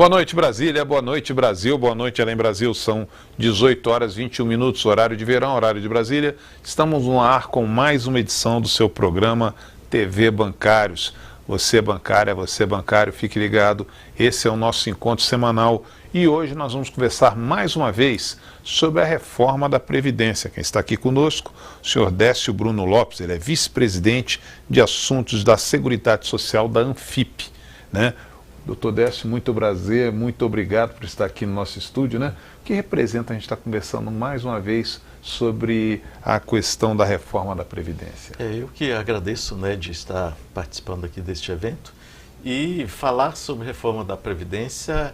Boa noite, Brasília, boa noite, Brasil, boa noite, Além Brasil. São 18 horas e 21 minutos, horário de verão, horário de Brasília. Estamos no ar com mais uma edição do seu programa TV Bancários. Você bancário, fique ligado. Esse é o nosso encontro semanal e hoje nós vamos conversar mais uma vez sobre a reforma da Previdência. Quem está aqui conosco, o senhor Décio Bruno Lopes, ele é vice-presidente de assuntos da Seguridade Social da Anfip, né? Doutor Décio, muito prazer, muito obrigado por estar aqui no nosso estúdio, né? O que representa a gente estar conversando mais uma vez sobre a questão da reforma da Previdência? Eu que agradeço, né, de estar participando aqui deste evento e falar sobre reforma da Previdência.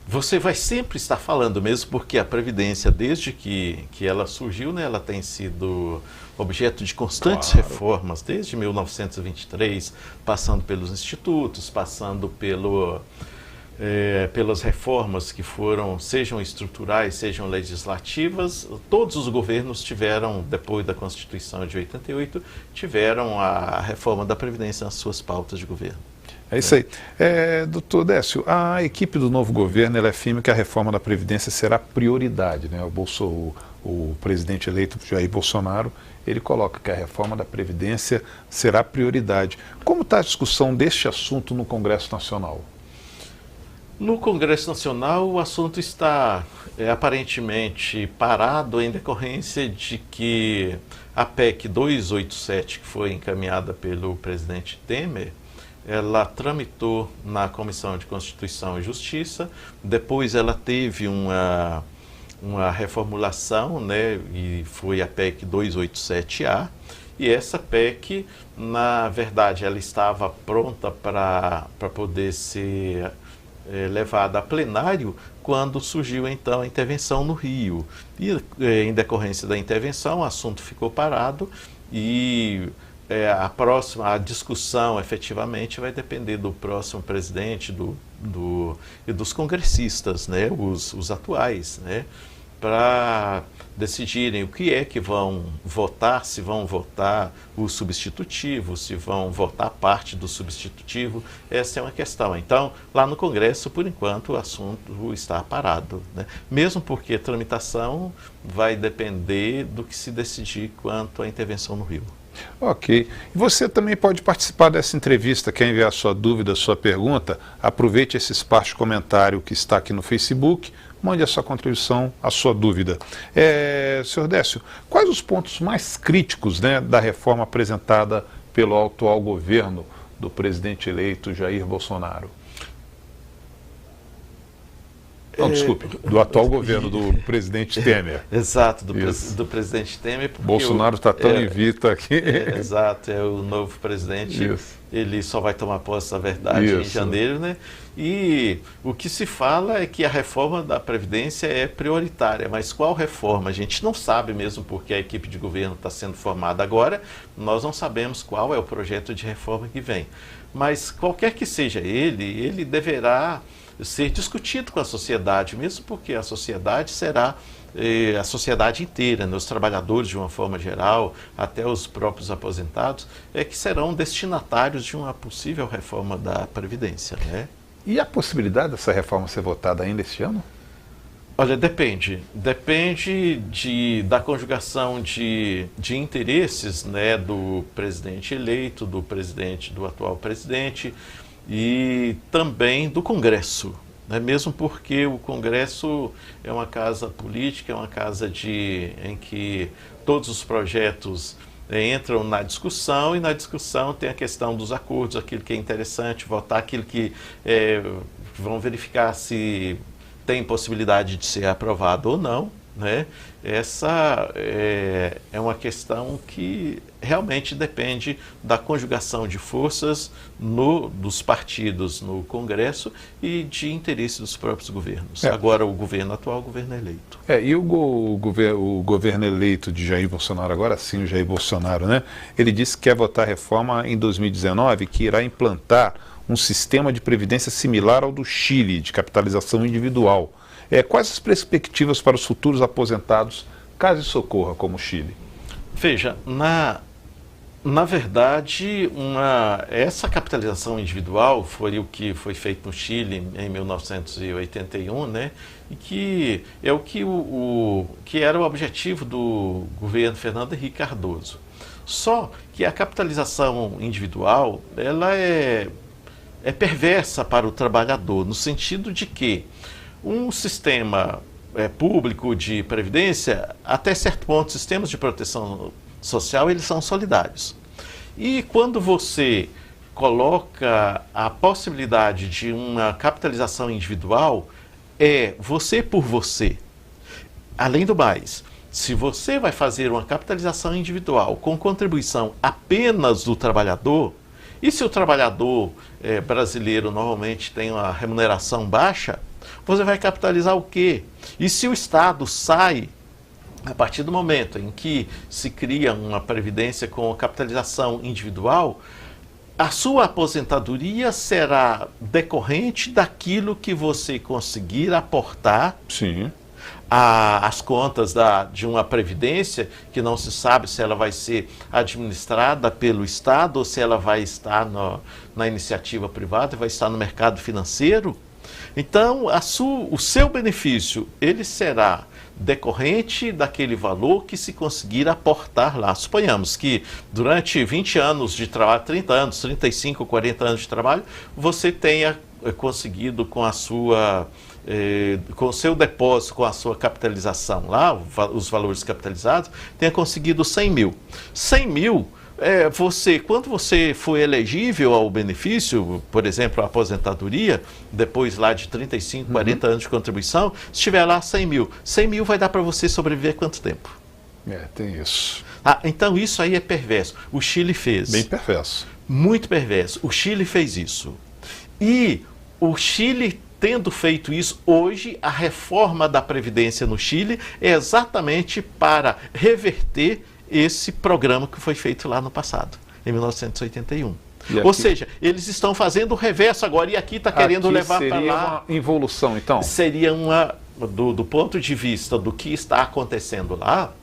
Você vai sempre estar falando mesmo, porque a Previdência, desde que ela surgiu, né, ela tem sido objeto de constantes reformas, desde 1923, passando pelos institutos, passando pelas reformas que foram, sejam estruturais, sejam legislativas. Todos os governos tiveram, depois da Constituição de 88, tiveram a reforma da Previdência nas suas pautas de governo. É isso aí. Doutor Décio, a equipe do novo governo ela afirma que a reforma da Previdência será prioridade, né? O presidente eleito Jair Bolsonaro, ele coloca que a reforma da Previdência será prioridade. Como está a discussão deste assunto no Congresso Nacional? No Congresso Nacional, o assunto está aparentemente parado em decorrência de que a PEC 287, que foi encaminhada pelo presidente Temer, ela tramitou na Comissão de Constituição e Justiça, depois ela teve uma reformulação, né, e foi a PEC 287A, e essa PEC, na verdade, ela estava pronta para poder ser levada a plenário quando surgiu então a intervenção no Rio. E em decorrência da intervenção, o assunto ficou parado e a discussão efetivamente vai depender do próximo presidente e dos congressistas, né, os atuais, né, para decidirem o que é que vão votar, se vão votar o substitutivo, se vão votar parte do substitutivo. Essa é uma questão. Então, lá no Congresso, por enquanto, o assunto está parado, né? Mesmo porque a tramitação vai depender do que se decidir quanto à intervenção no Rio. Ok. E você também pode participar dessa entrevista. Quer enviar sua dúvida, sua pergunta? Aproveite esse espaço de comentário que está aqui no Facebook. Mande a sua contribuição, a sua dúvida. Senhor Décio, quais os pontos mais críticos, né, da reforma apresentada pelo atual governo do presidente eleito Jair Bolsonaro? Não, desculpe, do atual governo do presidente Temer. Exato, do presidente Temer. Bolsonaro está tão invicto aqui. Exato, é o novo presidente. Isso. Ele só vai tomar posse, na verdade, em janeiro, né? E o que se fala é que a reforma da Previdência é prioritária, mas qual reforma? A gente não sabe mesmo, porque a equipe de governo está sendo formada agora, nós não sabemos qual é o projeto de reforma que vem. Mas qualquer que seja ele deverá ser discutido com a sociedade, mesmo porque a sociedade será a sociedade inteira, né, os trabalhadores de uma forma geral, até os próprios aposentados, que serão destinatários de uma possível reforma da Previdência, né? E a possibilidade dessa reforma ser votada ainda este ano? Olha, depende da conjugação de interesses, né, do presidente eleito, do atual presidente, e também do Congresso, né? Mesmo porque o Congresso é uma casa política, é uma casa em que todos os projetos entram na discussão, e na discussão tem a questão dos acordos, aquilo que é interessante votar, aquilo que vão verificar se tem possibilidade de ser aprovado ou não, né? Essa é uma questão que realmente depende da conjugação de forças dos partidos no Congresso e de interesse dos próprios governos. Agora o governo atual, o governo eleito. E o governo eleito de Jair Bolsonaro, agora sim o Jair Bolsonaro, né? Ele disse que quer votar reforma em 2019, que irá implantar um sistema de previdência similar ao do Chile, de capitalização individual. Quais as perspectivas para os futuros aposentados, caso isso ocorra, como o Chile? Veja, Na verdade, essa capitalização individual foi o que foi feito no Chile em 1981, né? E que é o que era o objetivo do governo Fernando Henrique Cardoso. Só que a capitalização individual, ela é perversa para o trabalhador, no sentido de que um sistema público de previdência, até certo ponto, sistemas de proteção social, eles são solidários. E quando você coloca a possibilidade de uma capitalização individual, é você por você. Além do mais, se você vai fazer uma capitalização individual com contribuição apenas do trabalhador, e se o trabalhador brasileiro normalmente tem uma remuneração baixa, você vai capitalizar o quê? E se o Estado sai, a partir do momento em que se cria uma previdência com capitalização individual, a sua aposentadoria será decorrente daquilo que você conseguir aportar. Sim. As contas de uma previdência, que não se sabe se ela vai ser administrada pelo Estado ou se ela vai estar na iniciativa privada, vai estar no mercado financeiro. Então, o seu benefício, ele será decorrente daquele valor que se conseguir aportar lá. Suponhamos que durante 20 anos de trabalho, 30 anos, 35, 40 anos de trabalho, você tenha conseguido com o seu depósito, com a sua capitalização lá, os valores capitalizados, tenha conseguido 100 mil. 100 mil, quando você for elegível ao benefício, por exemplo, a aposentadoria, depois lá de 35, 40 anos de contribuição, se tiver lá 100 mil, 100 mil vai dar para você sobreviver quanto tempo? Tem isso. Então isso aí é perverso. O Chile fez. Bem perverso. Muito perverso. O Chile fez isso. E o Chile, tendo feito isso, hoje a reforma da Previdência no Chile é exatamente para reverter esse programa que foi feito lá no passado, em 1981. Ou seja, eles estão fazendo o reverso agora e aqui está querendo levar para lá. Seria uma involução, então? Seria do ponto de vista do que está acontecendo lá,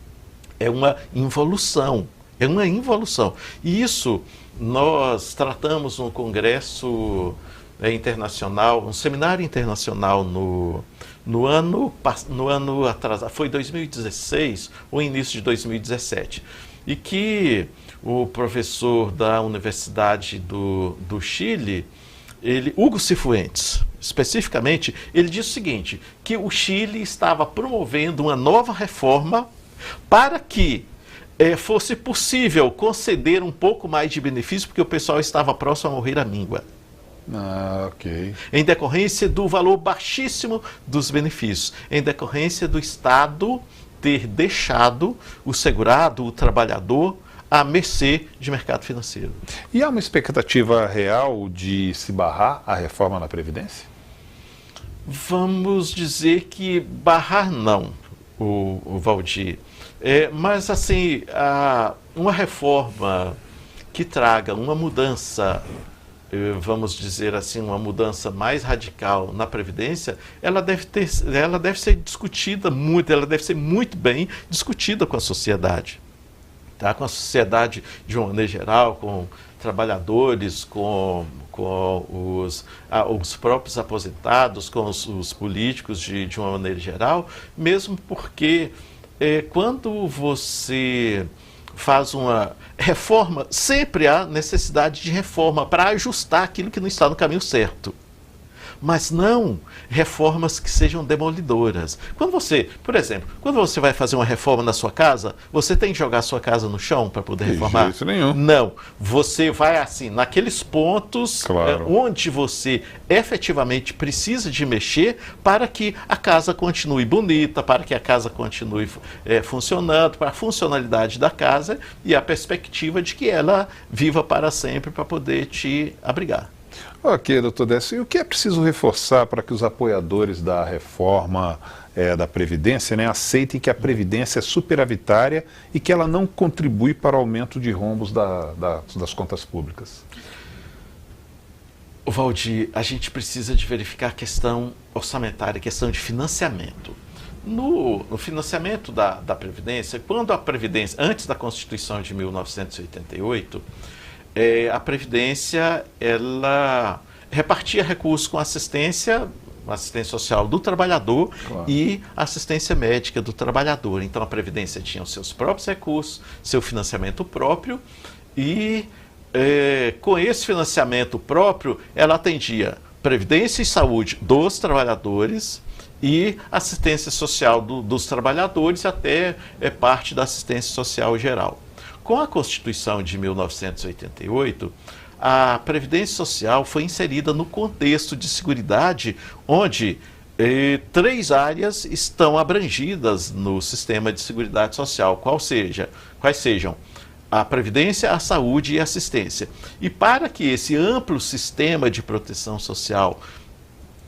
é uma involução. É uma involução. E isso nós tratamos no Congresso Internacional, um seminário internacional no ano atrasado, foi 2016 ou início de 2017, e que o professor da Universidade do Chile, Hugo Cifuentes, especificamente, ele disse o seguinte, que o Chile estava promovendo uma nova reforma para que fosse possível conceder um pouco mais de benefício, porque o pessoal estava próximo a morrer à míngua. Ok. Em decorrência do valor baixíssimo dos benefícios, em decorrência do Estado ter deixado o segurado, o trabalhador, à mercê de mercado financeiro. E há uma expectativa real de se barrar a reforma na Previdência? Vamos dizer que barrar não, o Valdir. Mas assim, uma reforma que traga uma mudança, vamos dizer assim, uma mudança mais radical na Previdência, ela deve ser discutida muito, ela deve ser muito bem discutida com a sociedade. Tá? Com a sociedade de uma maneira geral, com trabalhadores, com os próprios aposentados, com os políticos de uma maneira geral, mesmo porque quando você faz uma reforma, sempre há necessidade de reforma para ajustar aquilo que não está no caminho certo. Mas não reformas que sejam demolidoras. Por exemplo, quando você vai fazer uma reforma na sua casa, você tem que jogar a sua casa no chão para poder reformar? De jeito nenhum. Não. Você vai assim, naqueles pontos onde você efetivamente precisa de mexer para que a casa continue bonita, para que a casa continue funcionando, para a funcionalidade da casa e a perspectiva de que ela viva para sempre para poder te abrigar. Ok, doutor Décio, e o que é preciso reforçar para que os apoiadores da reforma da Previdência aceitem que a Previdência é superavitária e que ela não contribui para o aumento de rombos das contas públicas? Valdir, a gente precisa de verificar a questão orçamentária, a questão de financiamento. No financiamento da Previdência, quando a Previdência, antes da Constituição de 1988, a Previdência, ela repartia recursos com assistência social do trabalhador, claro, e assistência médica do trabalhador. Então a Previdência tinha os seus próprios recursos, seu financiamento próprio, e com esse financiamento próprio ela atendia Previdência e Saúde dos trabalhadores e assistência social dos trabalhadores, até parte da assistência social geral. Com a Constituição de 1988, a Previdência Social foi inserida no contexto de seguridade, onde 3 áreas estão abrangidas no sistema de seguridade social, quais sejam a Previdência, a Saúde e a Assistência. E para que esse amplo sistema de proteção social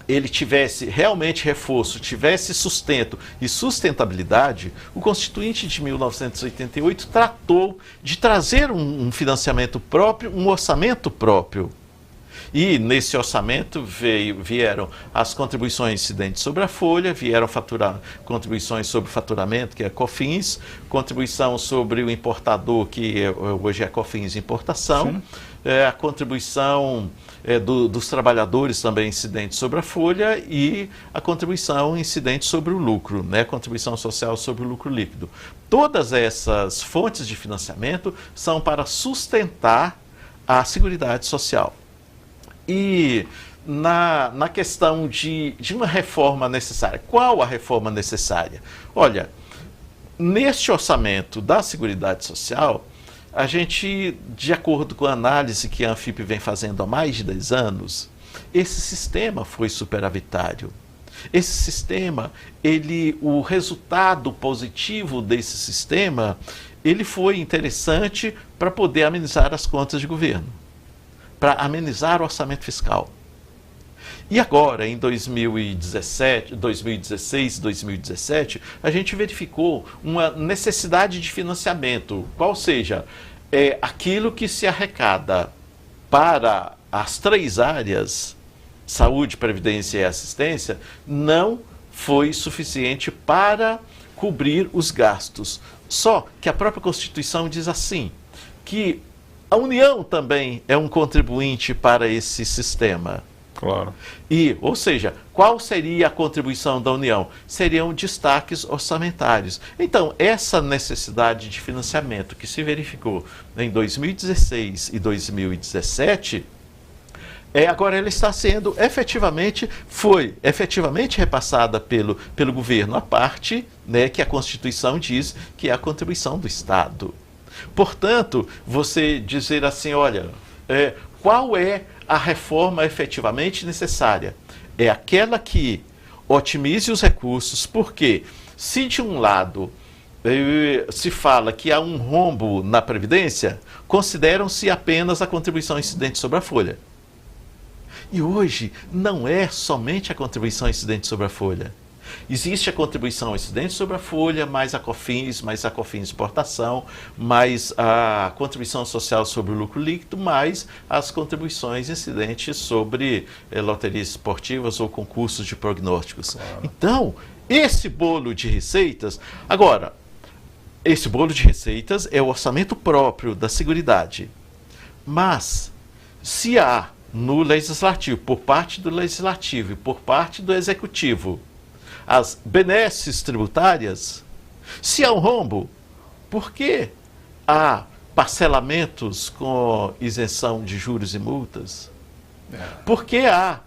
ele tivesse realmente reforço, tivesse sustento e sustentabilidade, o Constituinte de 1988 tratou de trazer um financiamento próprio, um orçamento próprio. E nesse orçamento vieram as contribuições incidentes sobre a folha, vieram contribuições sobre faturamento, que é COFINS, contribuição sobre o importador, que hoje é COFINS importação, a contribuição dos trabalhadores também incidente sobre a folha e a contribuição incidente sobre o lucro, né? Contribuição social sobre o lucro líquido. Todas essas fontes de financiamento são para sustentar a Seguridade Social. E na questão de uma reforma necessária, qual a reforma necessária? Olha, neste orçamento da Seguridade Social, a gente, de acordo com a análise que a Anfip vem fazendo há mais de 10 anos, esse sistema foi superavitário. Esse sistema, o resultado positivo desse sistema, ele foi interessante para poder amenizar as contas de governo, para amenizar o orçamento fiscal. E agora, em 2016, 2017, a gente verificou uma necessidade de financiamento, qual seja, aquilo que se arrecada para as 3 áreas, saúde, previdência e assistência, não foi suficiente para cobrir os gastos. Só que a própria Constituição diz assim, que a União também é um contribuinte para esse sistema. Claro. Ou seja, qual seria a contribuição da União? Seriam destaques orçamentários. Então, essa necessidade de financiamento que se verificou em 2016 e 2017, agora ela está sendo efetivamente repassada pelo governo, a parte, né, que a Constituição diz que é a contribuição do Estado. Portanto, você dizer assim, olha, qual é a reforma efetivamente necessária? É aquela que otimize os recursos, porque se de um lado se fala que há um rombo na Previdência, consideram-se apenas a contribuição incidente sobre a folha. E hoje não é somente a contribuição incidente sobre a folha. Existe a contribuição incidente sobre a folha, mais a COFINS exportação, mais a contribuição social sobre o lucro líquido, mais as contribuições incidentes sobre loterias esportivas ou concursos de prognósticos. Claro. Então, esse bolo de receitas... Agora, esse bolo de receitas é o orçamento próprio da Seguridade. Mas, se há no Legislativo, por parte do Legislativo e por parte do Executivo, as benesses tributárias, se há um rombo, por que há parcelamentos com isenção de juros e multas? Por que há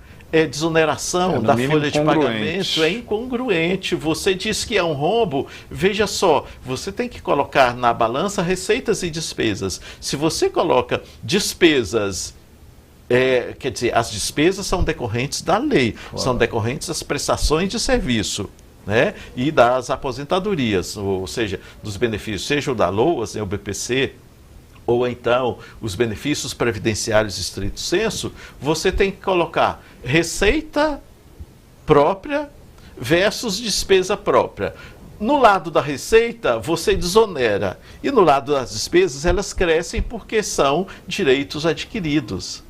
desoneração da folha de pagamento? É incongruente. Você diz que é um rombo, veja só, você tem que colocar na balança receitas e despesas. Se você coloca despesas, quer dizer, as despesas são decorrentes da lei, claro, são decorrentes das prestações de serviço, né, e das aposentadorias, ou seja, dos benefícios, seja o da LOAS, né, o BPC, ou então os benefícios previdenciários estrito sensu, você tem que colocar receita própria versus despesa própria. No lado da receita, você desonera, e no lado das despesas, elas crescem porque são direitos adquiridos.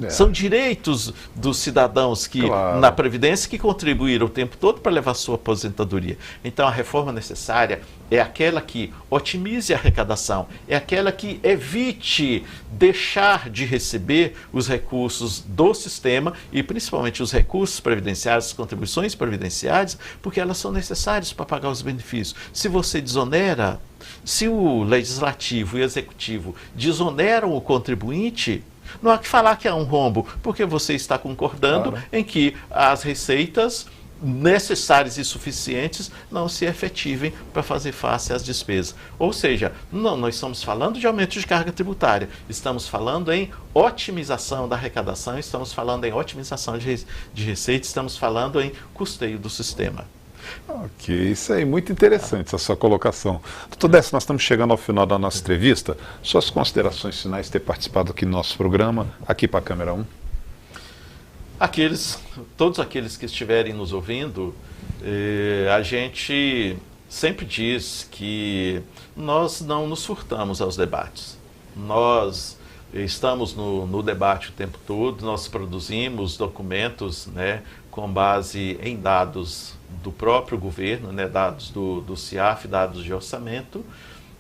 São direitos dos cidadãos que na Previdência que contribuíram o tempo todo para levar a sua aposentadoria. Então a reforma necessária é aquela que otimize a arrecadação, é aquela que evite deixar de receber os recursos do sistema e principalmente os recursos previdenciários, as contribuições previdenciárias, porque elas são necessárias para pagar os benefícios. Se você desonera, se o Legislativo e o Executivo desoneram o contribuinte, não há que falar que é um rombo, porque você está concordando em que as receitas necessárias e suficientes não se efetivem para fazer face às despesas. Ou seja, não, nós estamos falando de aumento de carga tributária, estamos falando em otimização da arrecadação, estamos falando em otimização de receita, estamos falando em custeio do sistema. Ok, isso aí, muito interessante essa sua colocação. Doutor Décio, nós estamos chegando ao final da nossa entrevista. Suas considerações finais de ter participado aqui no nosso programa, aqui para a câmera 1. Todos aqueles que estiverem nos ouvindo, a gente sempre diz que nós não nos furtamos aos debates. Nós estamos no debate o tempo todo, nós produzimos documentos, né, com base em dados do próprio governo, né, dados do CIAF, dados de orçamento,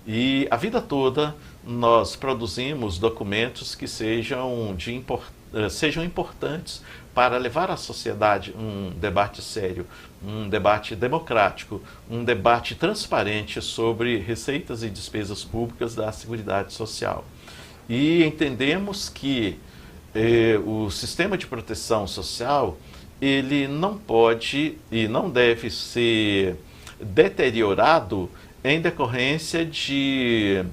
e a vida toda nós produzimos documentos que sejam importantes para levar à sociedade um debate sério, um debate democrático, um debate transparente sobre receitas e despesas públicas da Seguridade Social. E entendemos que o sistema de proteção social ele não pode e não deve ser deteriorado em decorrência de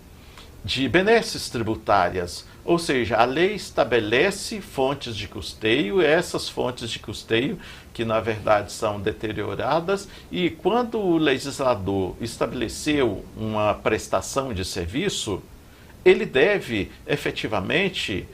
benesses tributárias. Ou seja, a lei estabelece fontes de custeio, essas fontes de custeio que na verdade são deterioradas, e quando o legislador estabeleceu uma prestação de serviço, ele deve efetivamente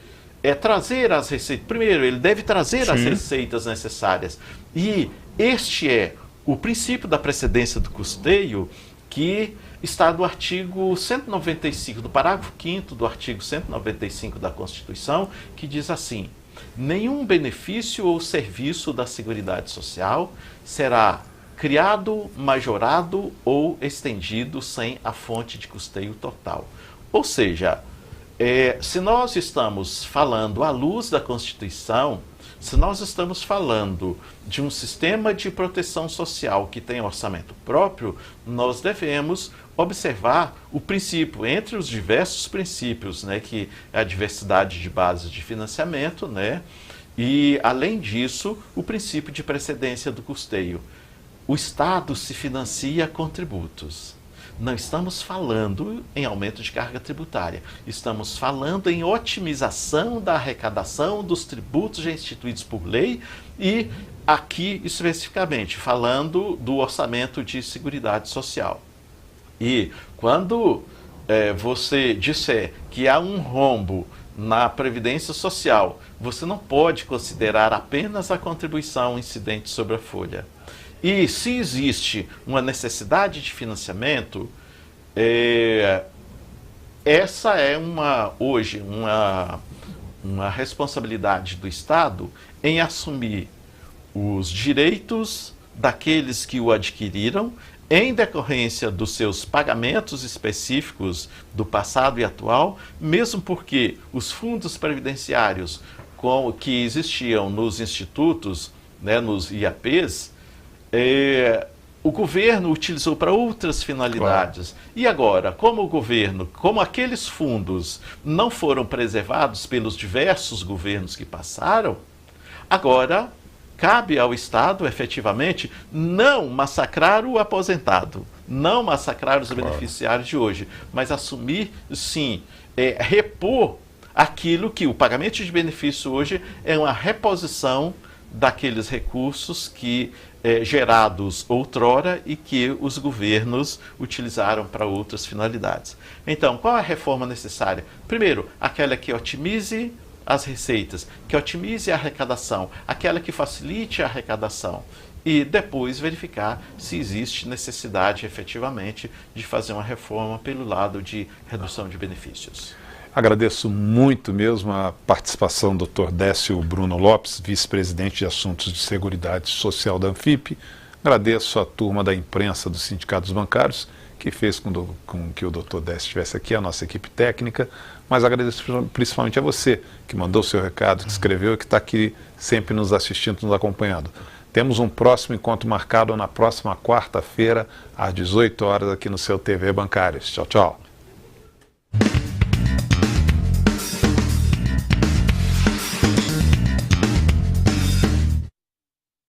trazer as receitas. Primeiro, ele deve trazer as receitas necessárias. E este é o princípio da precedência do custeio, que está no artigo 195, do parágrafo 5º do artigo 195 da Constituição, que diz assim: nenhum benefício ou serviço da Seguridade Social será criado, majorado ou estendido sem a fonte de custeio total. Ou seja, se nós estamos falando à luz da Constituição, se nós estamos falando de um sistema de proteção social que tem orçamento próprio, nós devemos observar o princípio, entre os diversos princípios, né, que é a diversidade de bases de financiamento, né, e, além disso, o princípio de precedência do custeio. O Estado se financia com tributos. Não estamos falando em aumento de carga tributária, estamos falando em otimização da arrecadação dos tributos já instituídos por lei e, aqui especificamente, falando do orçamento de Seguridade Social. E quando você disser que há um rombo na Previdência Social, você não pode considerar apenas a contribuição incidente sobre a folha. E se existe uma necessidade de financiamento, essa é hoje uma responsabilidade do Estado em assumir os direitos daqueles que o adquiriram em decorrência dos seus pagamentos específicos do passado e atual, mesmo porque os fundos previdenciários que existiam nos institutos, né, nos IAPs, o governo utilizou para outras finalidades. Claro. E agora, como aqueles fundos não foram preservados pelos diversos governos que passaram, agora cabe ao Estado, efetivamente, não massacrar o aposentado, não massacrar os beneficiários de hoje, mas assumir, sim, repor aquilo que o pagamento de benefício hoje é uma reposição daqueles recursos que gerados outrora e que os governos utilizaram para outras finalidades. Então, qual é a reforma necessária? Primeiro, aquela que otimize as receitas, que otimize a arrecadação, aquela que facilite a arrecadação. E depois verificar se existe necessidade efetivamente de fazer uma reforma pelo lado de redução de benefícios. Agradeço muito mesmo a participação do Dr. Décio Bruno Lopes, vice-presidente de Assuntos de Seguridade Social da Anfip. Agradeço a turma da imprensa dos sindicatos bancários, que fez com que o Dr. Décio estivesse aqui, a nossa equipe técnica, mas agradeço principalmente a você, que mandou o seu recado, que escreveu e que está aqui sempre nos assistindo, nos acompanhando. Temos um próximo encontro marcado na próxima quarta-feira, às 18 horas, aqui no seu TV Bancários. Tchau, tchau.